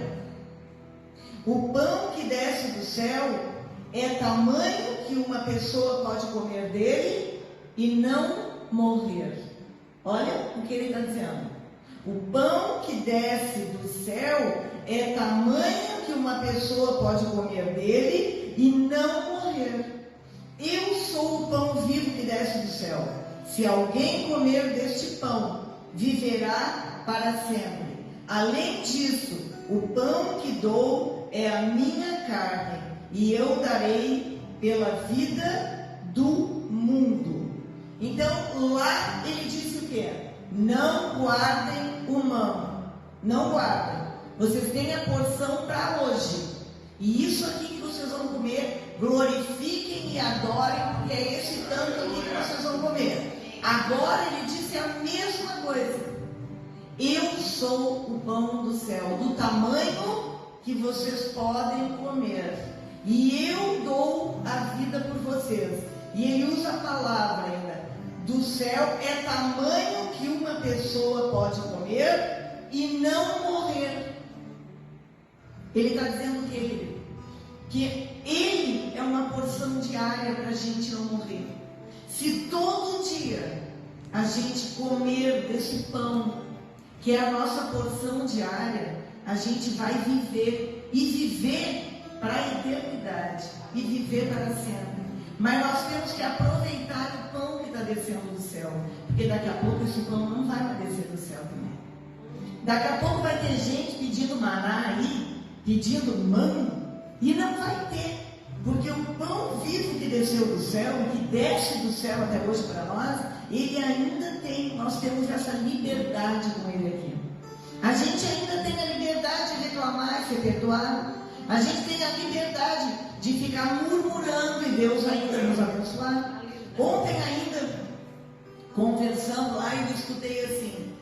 O pão que desce do céu é tamanho que uma pessoa pode comer dele e não morrer. Olha o que ele está dizendo. O pão que desce do céu é tamanho que uma pessoa pode comer dele e não morrer. Eu sou o pão vivo que desce do céu. Se alguém comer deste pão, viverá para sempre. Além disso, o pão que dou é a minha carne, e eu darei pela vida do mundo. Então, lá ele disse o quê? Não guardem o mão. Não guardem. Vocês têm a porção para hoje. E isso aqui que vocês vão comer, glorifiquem e adorem, porque é esse tanto aqui que vocês vão comer. Agora ele disse a mesma coisa. Eu sou o pão do céu, do tamanho que vocês podem comer. E eu dou a vida por vocês. E ele usa a palavra ainda. Do céu é tamanho que uma pessoa pode comer e não morrer. Ele está dizendo o quê? Que ele é uma porção diária para a gente não morrer. Se todo dia a gente comer desse pão, que é a nossa porção diária, a gente vai viver, e viver para a eternidade, e viver para sempre. Mas nós temos que aproveitar o pão que está descendo do céu, porque daqui a pouco esse pão não vai mais descer do céu também. Daqui a pouco vai ter gente pedindo maná aí, pedindo mano, e não vai ter, porque o pão vivo que desceu do céu, que desce do céu até hoje para nós, ele ainda tem, nós temos essa liberdade com ele aqui. A gente ainda tem a liberdade de reclamar e ser perdoado. A gente tem a liberdade de ficar murmurando e Deus ainda nos abençoar. Ontem ainda, conversando lá, eu escutei assim,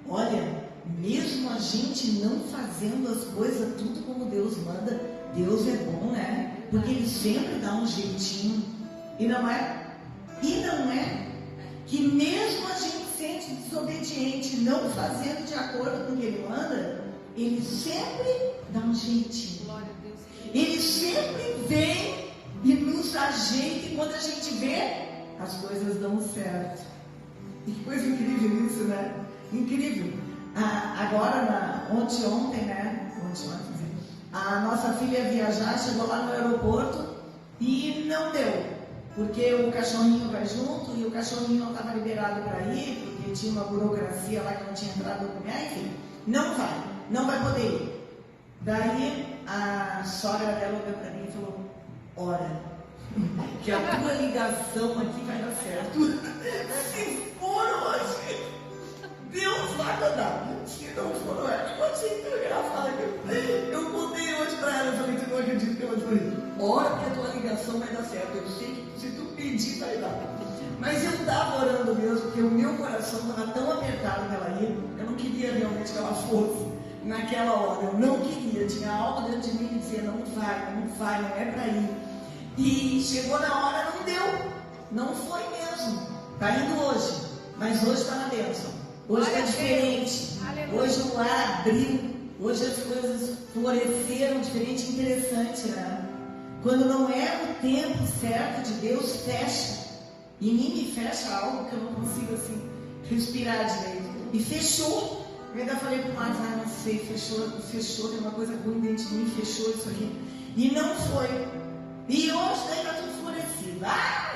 olha, mesmo a gente não fazendo as coisas tudo como Deus manda, Deus é bom, né? Porque Ele sempre dá um jeitinho. E não é que mesmo a gente sente desobediente, não fazendo de acordo com o que Ele manda, Ele sempre dá um jeitinho. Ele sempre vem e nos ajeita, e quando a gente vê, as coisas dão certo. Que coisa incrível isso, né? Incrível. Ontem, a nossa filha ia viajar, chegou lá no aeroporto e não deu, porque o cachorrinho vai junto e o cachorrinho não estava liberado para ir, porque tinha uma burocracia lá que não tinha entrado no documento, enfim, não vai poder ir. Daí a sogra dela olhou para mim e falou, ora, que a tua ligação aqui vai dar certo. Se for hoje, Deus vai mandar. Se não for, não é. Pode ser tão engraçado. Eu contei hoje para ela, eu falei, você não acredita que ela falei, ora que a tua ligação vai dar certo. Eu sei que se tu pedir, vai dar. Mas eu estava orando mesmo, porque o meu coração estava tão apertado pela ela ir, eu não queria realmente que ela fosse naquela hora. Eu não queria, tinha algo dentro de mim que dizia, não vai, não é para ir. E chegou na hora, não deu. Não foi mesmo. Está indo hoje, mas hoje está na bênção. Hoje está diferente. Hoje o lar abriu. Hoje as coisas floresceram diferente, interessante, né? Quando não é o tempo certo de Deus, fecha. Em mim me fecha algo que eu não consigo assim respirar direito. E fechou. Eu ainda falei para o Marcos, não sei, fechou, tem uma coisa ruim dentro de mim, fechou isso aqui. E não foi. E hoje daí está tudo florescido.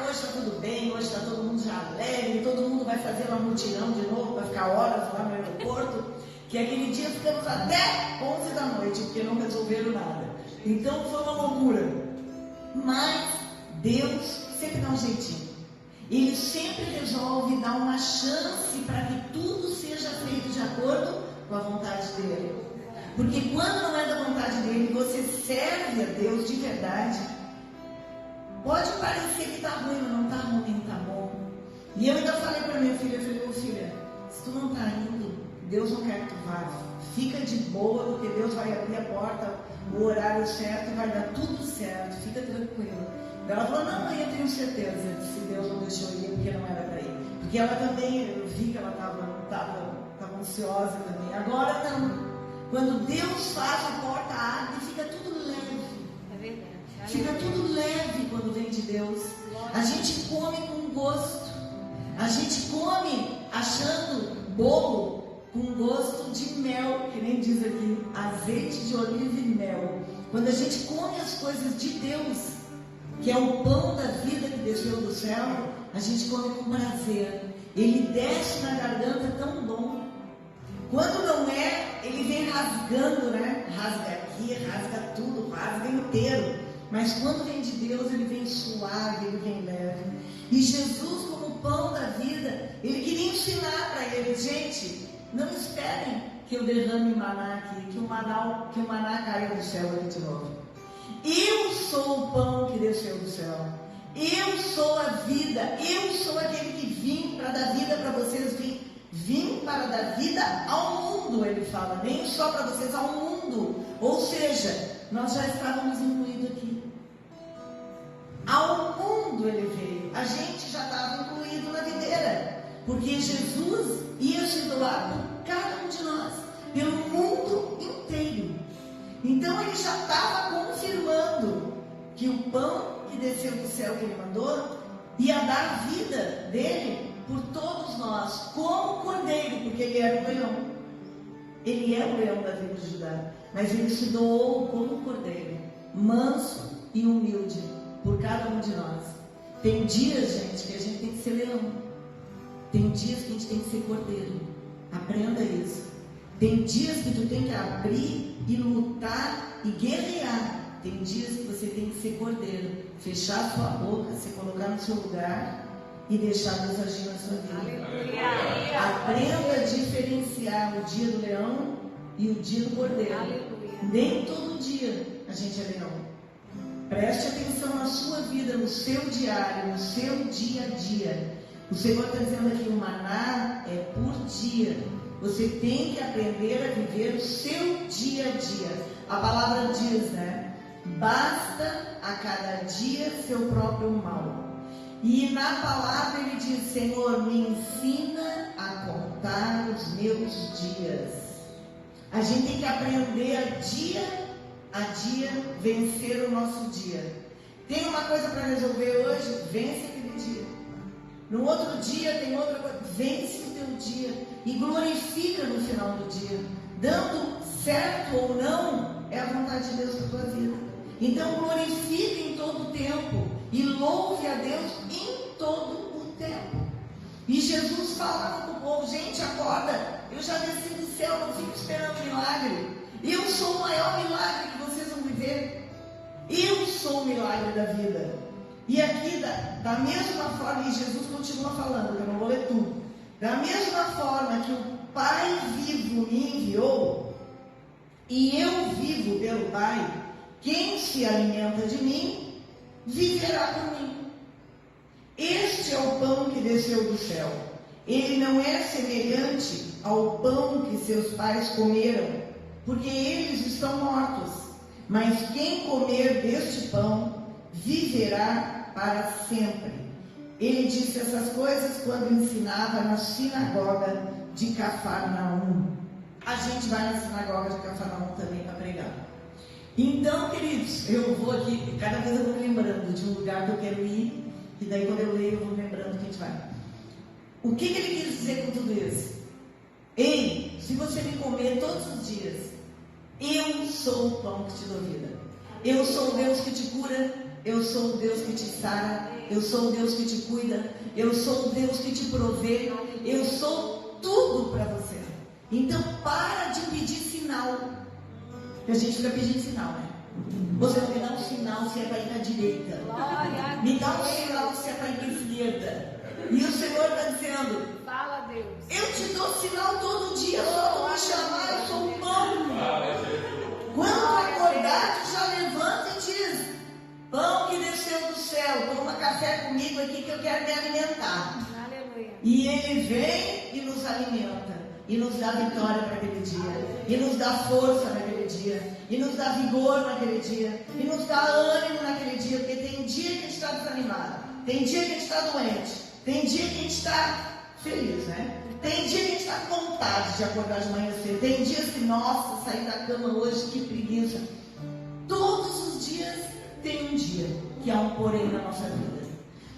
Hoje está tudo bem, hoje está todo mundo já alegre, todo mundo vai fazer uma mutirão de novo para ficar horas lá no aeroporto. Que aquele dia ficamos até 11 da noite, porque não resolveram nada. Então foi uma loucura. Mas Deus sempre dá um jeitinho. Ele sempre resolve dar uma chance para que tudo seja feito de acordo com a vontade dele. Porque quando não é da vontade dele, você serve a Deus de verdade. Pode parecer que está ruim, mas não está ruim, está bom. E eu ainda falei para minha filha, filha, se tu não está indo, Deus não quer que tu vá. Fica de boa, porque Deus vai abrir a porta, o horário certo, e vai dar tudo certo, fica tranquila. Ela falou, não, mãe, eu tenho certeza, se Deus não deixou ir, porque não era para ir. Porque ela também, eu vi que ela estava ansiosa também. Agora não. Quando Deus faz, a porta abre e fica tudo leve. É verdade. Fica tudo leve quando vem de Deus. A gente come com gosto. A gente come achando bolo com gosto de mel, que nem diz aqui, azeite de oliva e mel. Quando a gente come as coisas de Deus, que é o pão da vida que desceu do céu, a gente come com prazer. Ele desce na garganta tão bom. Quando não é, ele vem rasgando, né? Rasga aqui, rasga tudo, rasga inteiro. Mas quando vem de Deus, ele vem suave, ele vem leve. E Jesus, como pão da vida, ele queria ensinar para eles, gente, não esperem que eu derrame maná aqui, que o maná caia do céu aqui de novo. Eu sou o pão que desceu do céu. Eu sou a vida. Eu sou aquele que vim para dar vida para vocês. Vim para dar vida ao mundo, ele fala. Nem só para vocês, ao mundo. Ou seja, nós já estávamos incluídos aqui. Ao mundo ele veio. A gente já estava incluído na videira. Porque Jesus ia se doar por cada um de nós. Pelo mundo inteiro. Então ele já estava confirmando que o pão que desceu do céu que ele mandou ia dar a vida dele por todos nós, como cordeiro, porque ele era o leão. Ele é o leão da tribo de Judá, mas ele se doou como cordeiro, manso e humilde, por cada um de nós. Tem dias, gente, que a gente tem que ser leão. Tem dias que a gente tem que ser cordeiro. Aprenda isso. Tem dias que tu tem que abrir e lutar e guerrear. Tem dias que você tem que ser cordeiro, fechar sua boca, se colocar no seu lugar e deixar Deus agir na sua vida. Aleluia. Aprenda a diferenciar o dia do leão e o dia do cordeiro. Aleluia. Nem todo dia a gente é leão. Preste atenção na sua vida, no seu diário, no seu dia a dia. O Senhor está dizendo aqui, o maná é por dia. Você tem que aprender a viver o seu dia a dia. A palavra diz, né? Basta a cada dia seu próprio mal. E na palavra ele diz, Senhor, me ensina a contar os meus dias. A gente tem que aprender a dia vencer o nosso dia. Tem uma coisa para resolver hoje? Vence aquele dia. No outro dia tem outra coisa. Vence o teu dia e glorifica no final do dia. Dando certo ou não, é a vontade de Deus na tua vida. Então glorifique em todo o tempo e louve a Deus em todo o tempo. E Jesus falava para o povo, gente, acorda, eu já desci do céu, não fico esperando milagre. Eu sou o maior milagre que vocês vão viver. Eu sou o milagre da vida. E aqui, da mesma forma, e Jesus continua falando, eu não vou ler tudo. Da mesma forma que Pai vivo me enviou, e eu vivo pelo Pai, quem se alimenta de mim, viverá por mim. Este é o pão que desceu do céu. Ele não é semelhante ao pão que seus pais comeram, porque eles estão mortos. Mas quem comer deste pão, viverá para sempre. Ele disse essas coisas quando ensinava na sinagoga de Cafarnaum. A gente vai na sinagoga de Cafarnaum também para pregar. Então, queridos, eu vou aqui, cada vez eu vou me lembrando de um lugar que eu quero ir, e daí quando eu leio eu vou lembrando que a gente vai. O que ele quis dizer com tudo isso? Ei, se você me comer todos os dias, eu sou o pão que te dou vida. Eu sou o Deus que te cura, eu sou o Deus que te sara, eu sou o Deus que te cuida, eu sou o Deus que te provê, eu sou tudo para você. Então para de pedir sinal. Porque a gente fica pedindo sinal, né? Você não me dá um sinal se é para ir para a direita. Me dá um sinal se é para ir para a esquerda. E o Senhor está dizendo: fala, Deus. Eu te dou sinal todo dia, só tu me chamar, eu sou o pão. Quando acordar, tu já levanta e diz: pão que desceu do céu, toma café comigo aqui que eu quero me alimentar. Aleluia. E ele vem e nos alimenta, e nos dá vitória para aquele dia, e nos dá força naquele dia, e nos dá vigor naquele dia, e nos dá ânimo naquele dia, porque tem dia que a gente está desanimado, tem dia que a gente está doente, tem dia que a gente está feliz, né? Tem dia que a gente está com vontade de acordar de manhã cedo, tem dias que, nossa, sair da cama hoje, que preguiça. Todos os dias tem um dia que há um porém na nossa vida.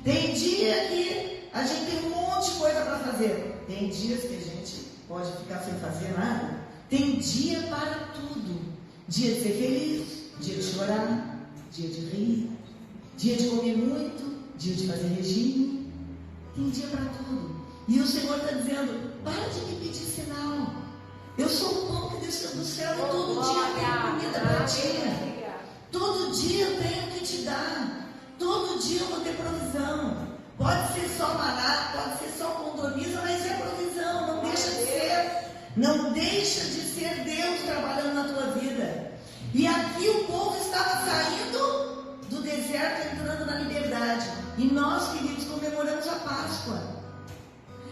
Tem dia que a gente tem um monte de coisa para fazer. Tem dias que a gente pode ficar sem fazer nada. Tem dia para tudo. Dia de ser feliz, dia de chorar, dia de rir, dia de comer muito, dia de fazer regime. Tem dia para tudo. E o Senhor está dizendo: para de me pedir sinal. Eu sou o pão que desceu do céu e todo dia eu tenho comida para ti. Todo dia eu tenho que te dar. Todo dia eu vou ter provisão. Pode ser só maná, pode ser só condoniza, mas é provisão. Não deixa de ser. Não deixa de ser Deus trabalhando na tua vida. E aqui o povo estava saindo do deserto, entrando na liberdade. E nós, queridos, comemoramos a Páscoa.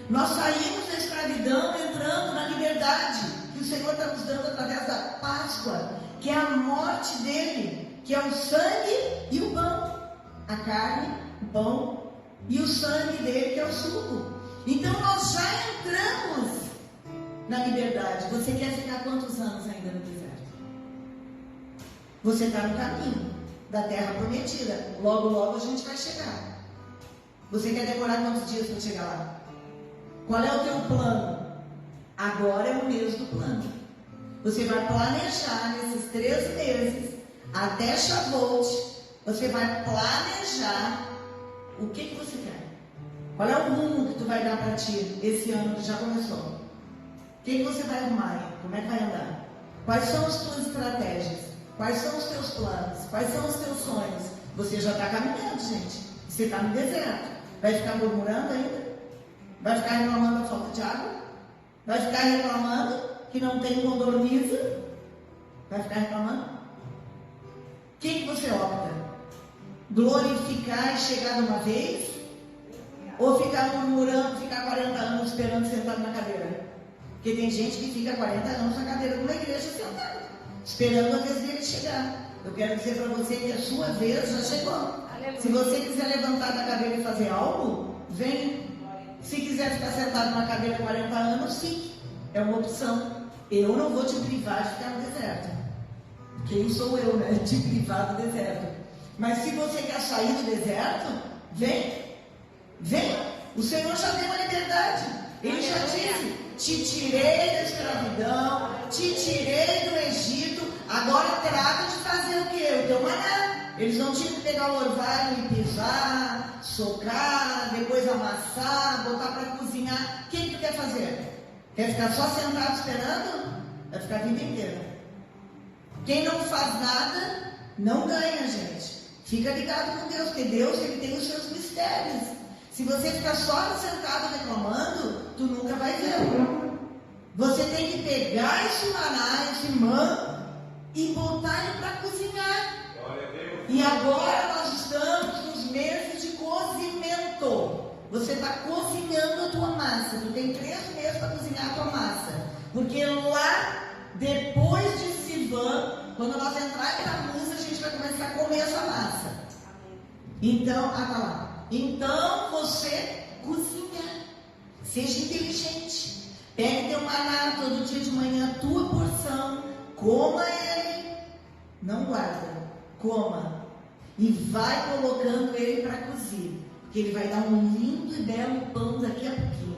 Nós saímos da escravidão, entrando na liberdade que o Senhor está nos dando através da Páscoa, que é a morte dele, que é o sangue e o pão. A carne, o pão e o sangue dele, que é o suco. Então nós já entramos na liberdade. Você quer ficar quantos anos ainda no deserto? Você está no caminho da terra prometida. Logo, logo a gente vai chegar. Você quer demorar quantos dias para chegar lá? Qual é o teu plano? Agora é o mês do plano. Você vai planejar nesses 3 meses, até Shavuot, você vai planejar o que você quer. Qual é o rumo que tu vai dar para ti esse ano que já começou? O que você vai arrumar aí? Como é que vai andar? Quais são as tuas estratégias? Quais são os teus planos? Quais são os teus sonhos? Você já está caminhando, gente. Você está no deserto. Vai ficar murmurando ainda? Vai ficar reclamando da falta de água? Vai ficar reclamando que não tem condorniza? Vai ficar reclamando? O que você opta? Glorificar e chegar de uma vez? Ou ficar murmurando, ficar 40 anos esperando sentado na cadeira? Porque tem gente que fica 40 anos na cadeira de uma igreja sentada, esperando a vez dele chegar. Eu quero dizer para você que a sua vez já chegou. Aleluia. Se você quiser levantar da cadeira e fazer algo, vem. Se quiser ficar sentado na cadeira 40 anos, sim, é uma opção. Eu não vou te privar de ficar no deserto. Quem sou eu, né? De privar do deserto. Mas se você quer sair do deserto, vem. Vem. O Senhor já deu a liberdade. Ele já disse: te tirei da escravidão, te tirei do Egito, agora trata de fazer o quê? O teu maná. Eles não tinham que pegar o orvalho e pisar, socar, depois amassar, botar para cozinhar. O que tu quer fazer? Quer ficar só sentado esperando? Vai ficar a vida inteira. Quem não faz nada, não ganha, gente. Fica ligado com Deus, porque Deus, ele tem os seus mistérios. Se você ficar só sentado reclamando, tu nunca vai ver. Você tem que pegar esse maná, esse mã, e botar ele para cozinhar. Glória a Deus. E agora nós estamos nos meses de cozimento. Você está cozinhando a tua massa. Tu tem 3 meses para cozinhar a tua massa. Porque lá, depois de Sivan, quando nós entrarmos em Tammuz, a gente vai começar a comer essa massa. Então, tá lá. Então você cozinha. Seja inteligente. Pegue teu maná todo dia de manhã, tua porção. Coma ele. Não guarda. Coma. E vai colocando ele para cozir. Porque ele vai dar um lindo e belo pão daqui a pouquinho.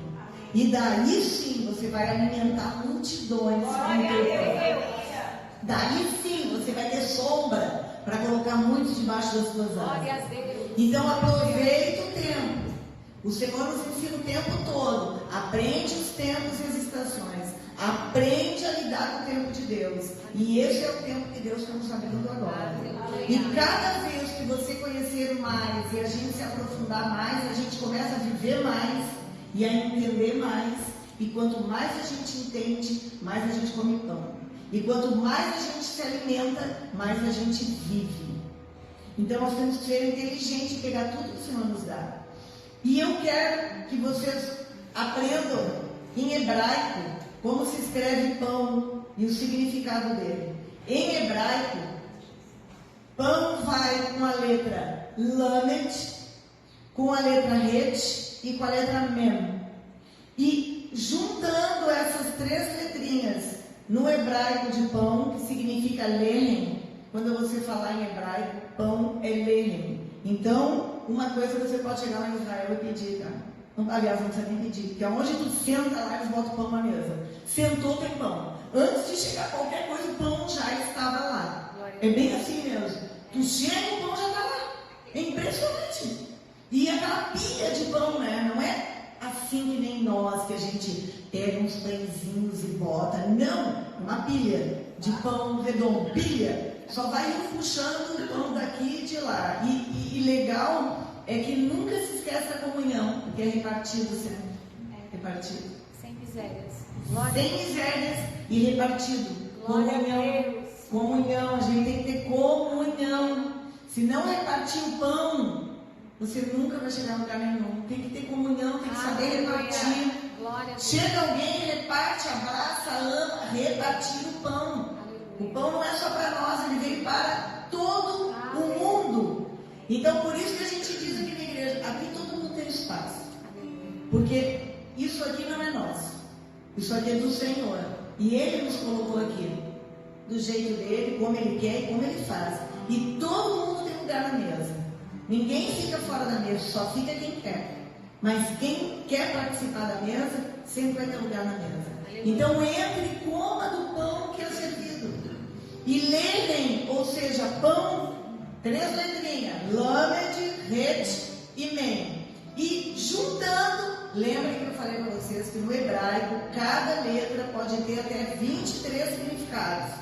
E daí sim você vai alimentar multidões com teu pão. Daí sim você vai ter sombra para colocar muitos debaixo das suas asas. Então aproveita o tempo. O Senhor nos ensina o tempo todo. Aprende os tempos e as estações. Aprende a lidar com o tempo de Deus. E esse é o tempo que Deus está nos abrindo agora. E cada vez que você conhecer mais e a gente se aprofundar mais, a gente começa a viver mais e a entender mais. E quanto mais a gente entende, mais a gente come pão. E quanto mais a gente se alimenta, mais a gente vive. Então nós temos que ser inteligentes e pegar tudo que o Senhor nos dá. E eu quero que vocês aprendam em hebraico como se escreve pão e o significado dele. Em hebraico, pão vai com a letra Lamed, com a letra Het e com a letra Mem. E juntando essas 3 letrinhas no hebraico de pão, que significa Lehem, quando você falar em hebraico, pão é Lehem. Então, uma coisa você pode chegar lá em Israel e pedir, tá? Aliás, não precisa nem pedir, porque aonde tu senta lá, eles botam pão na mesa. Sentou, tem pão. Antes de chegar qualquer coisa, o pão já estava lá. É bem assim mesmo. Tu chega, o pão já está lá. É impressionante. E aquela pilha de pão, né? Não é assim que nem nós, que a gente pega uns pãezinhos e bota. Não, uma pilha de pão redondo. Pilha. Só vai puxando o pão daqui e de lá. E legal é que nunca se esquece da comunhão, porque é repartido sempre. Repartido. Sem misérias. Sem misérias e repartido. Comunhão. Comunhão. A gente tem que ter comunhão. Se não repartir o pão, você nunca vai chegar a lugar nenhum. Tem que ter comunhão, tem que saber repartir. Chega alguém, reparte, abraça, ama, repartir o pão. O pão não é só para nós, ele veio para todo o mundo. Então, por isso que a gente diz aqui na igreja, aqui todo mundo tem espaço. Porque isso aqui não é nosso. Isso aqui é do Senhor. E Ele nos colocou aqui. Do jeito dele, como Ele quer e como Ele faz. E todo mundo tem lugar na mesa. Ninguém fica fora da mesa, só fica quem quer. Mas quem quer participar da mesa, sempre vai ter lugar na mesa. Então, entre e coma do pão que é servido. E levem, ou seja, pão, 3 letrinhas, Lamed, Het e Mem. E juntando, lembrem que eu falei para vocês que no hebraico, cada letra pode ter até 23 significados.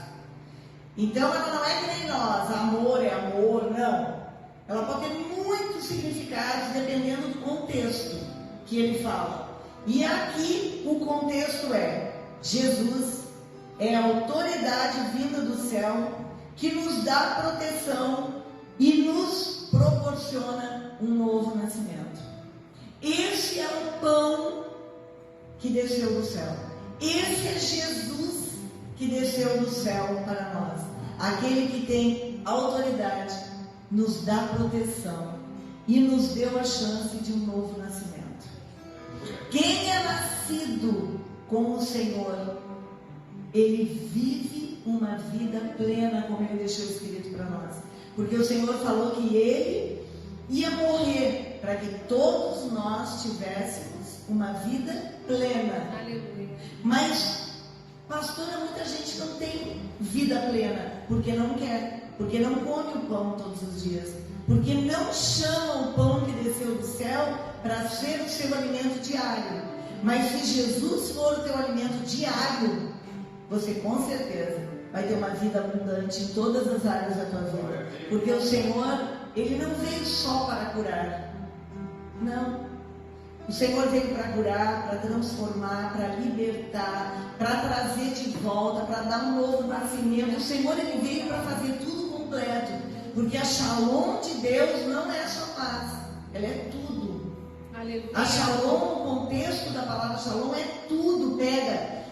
Então ela não é que nem nós, amor é amor, não. Ela pode ter muitos significados dependendo do contexto que ele fala. E aqui o contexto é: Jesus é a autoridade vinda do céu que nos dá proteção e nos proporciona um novo nascimento. Esse é o pão que desceu do céu. Esse é Jesus que desceu do céu para nós. Aquele que tem autoridade, nos dá proteção e nos deu a chance de um novo nascimento. Quem é nascido com o Senhor, ele vive uma vida plena, como ele deixou escrito para nós. Porque o Senhor falou que ele ia morrer para que todos nós tivéssemos uma vida plena. Aleluia. Mas, pastora, muita gente não tem vida plena porque não quer, porque não come o pão todos os dias, porque não chama o pão que desceu do céu para ser o seu alimento diário. Mas se Jesus for o teu alimento diário, você com certeza vai ter uma vida abundante em todas as áreas da tua vida. Porque o Senhor, Ele não veio só para curar. Não. O Senhor veio para curar, para transformar, para libertar, para trazer de volta, para dar um novo nascimento. O Senhor, Ele veio para fazer tudo completo. Porque a Shalom de Deus não é só paz, ela é tudo. Aleluia. A Shalom, o contexto da palavra Shalom é tudo. Pega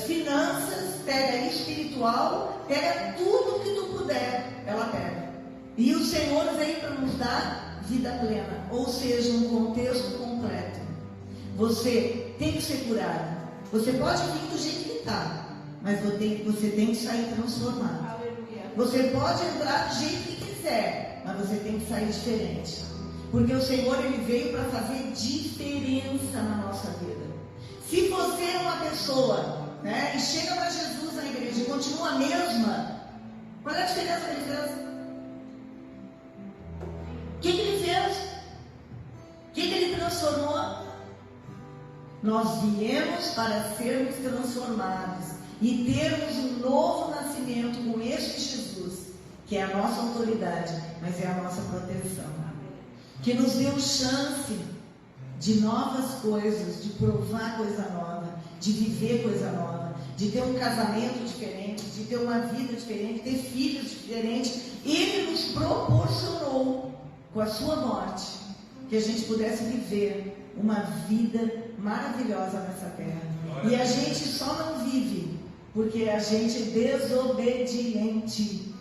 finanças, pega espiritual, pega tudo que tu puder, ela pega. E o Senhor veio para nos dar vida plena, ou seja, um contexto completo. Você tem que ser curado. Você pode vir do jeito que está, mas você tem que sair transformado. Aleluia. Você pode entrar do jeito que quiser, mas você tem que sair diferente. Porque o Senhor, Ele veio para fazer diferença na nossa vida. Se você é uma pessoa, né, e chega para Jesus na igreja e continua a mesma, qual é a diferença que Ele fez? O que Ele fez? O que Ele transformou? Nós viemos para sermos transformados e termos um novo nascimento com este Jesus, que é a nossa autoridade, mas é a nossa proteção, que nos deu chance de novas coisas, de provar coisa nova, de viver coisa nova, de ter um casamento diferente, de ter uma vida diferente, ter filhos diferentes. Ele nos proporcionou, com a sua morte, que a gente pudesse viver uma vida maravilhosa nessa terra. E a gente só não vive porque a gente é desobediente.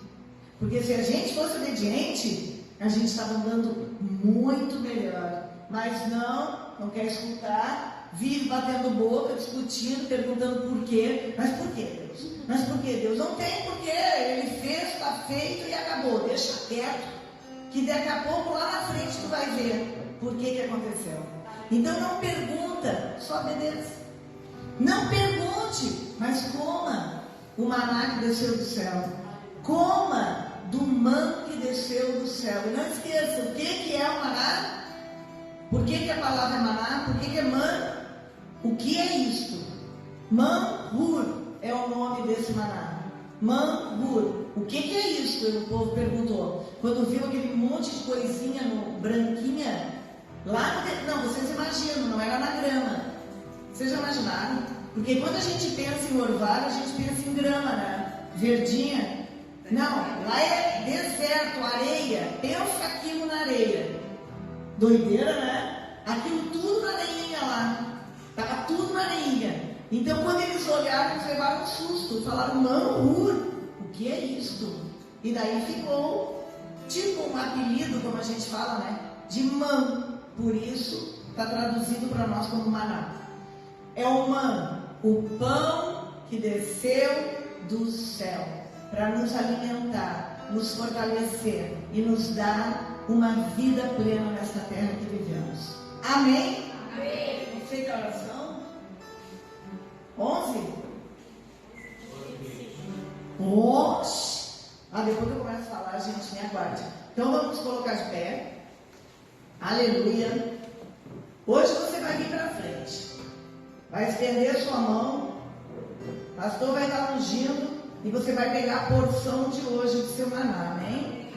Porque se a gente fosse obediente, a gente estava andando muito melhor. Mas não quer escutar, vive batendo boca, discutindo, perguntando por quê. Mas por que, Deus? Mas por que, Deus? Não tem porquê. Ele fez, está feito e acabou. Deixa quieto, que daqui a pouco lá na frente tu vai ver por que aconteceu. Então não pergunta, só obedeça. Não pergunte, mas coma o maná que desceu do céu. Coma do man que desceu do céu. E não esqueça, o que é o maná? Por que a palavra é maná? Por que é man? O que é isto? Manhur é o nome desse maná. Manhur. O que é isso? O povo perguntou. Quando viu aquele monte de coisinha branquinha, lá não, vocês imaginam, não era na grama. Vocês já imaginaram? Porque quando a gente pensa em orvalho, a gente pensa em grama, né? Verdinha. Não, lá é deserto, areia. Pensa aquilo na areia. Doideira, né? Aquilo tudo na areinha lá. Estava tudo na areinha. Então quando eles olharam, eles levaram um susto. Falaram, Manhur, o que é isto? E daí ficou tipo um apelido, como a gente fala, né? De man. Por isso está traduzido para nós como maná. É o man, o pão que desceu do céu para nos alimentar, nos fortalecer e nos dar uma vida plena nesta terra que vivemos. Amém? Amém. Feita a oração? 11? Oxi! Depois que eu começo a falar, gente, me aguarde. Então vamos colocar de pé. Aleluia. Hoje você vai vir para frente. Vai estender sua mão. O pastor vai estar ungindo. E você vai pegar a porção de hoje do seu maná, amém?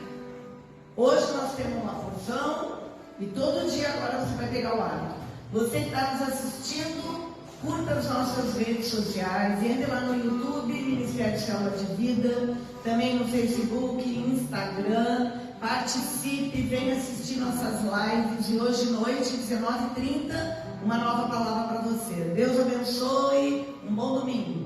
Hoje nós temos uma porção. E todo dia agora você vai pegar o hábito. Você que está nos assistindo, curta as nossas redes sociais. Entre lá no YouTube, Ministério Célula de Vida. Também no Facebook, Instagram. Participe, venha assistir nossas lives. E hoje noite, 19h30, uma nova palavra para você. Deus abençoe. Um bom domingo.